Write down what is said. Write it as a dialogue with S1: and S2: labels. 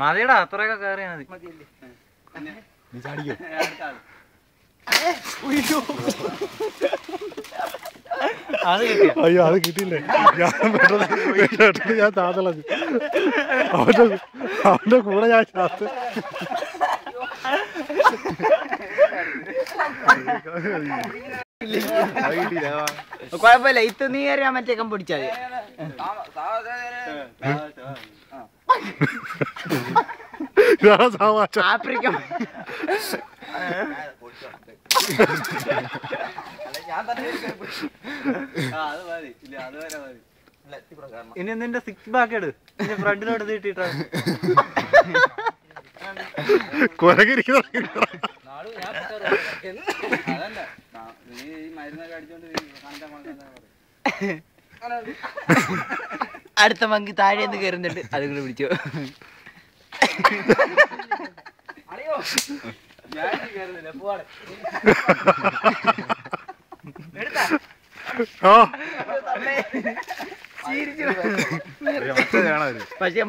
S1: മതിയടാ, അത്രയൊക്കെ കയറിയാ മതി.
S2: അയ്യോ അത് കിട്ടിയില്ലേ, ഞാൻ താതളഞ്ഞു. അവന്റെ കൂടെ ഞാൻ ചാത്ത്.
S3: കുഴപ്പമില്ല, ഇത് നീ കയറിയാ മറ്റേക്കം പിടിച്ചാൽ ആഫ്രിക്ക
S1: ഇനി നിന്റെ സിക്സ് ബാക്ക് എടു, ഫ്രണ്ടിലോട്ട് തീട്ടിട്ടാ
S3: അടുത്ത മങ്കി താഴേന്ന് കയറുന്നുണ്ട്, അത് കൂടെ പിടിച്ചോ. പക്ഷെ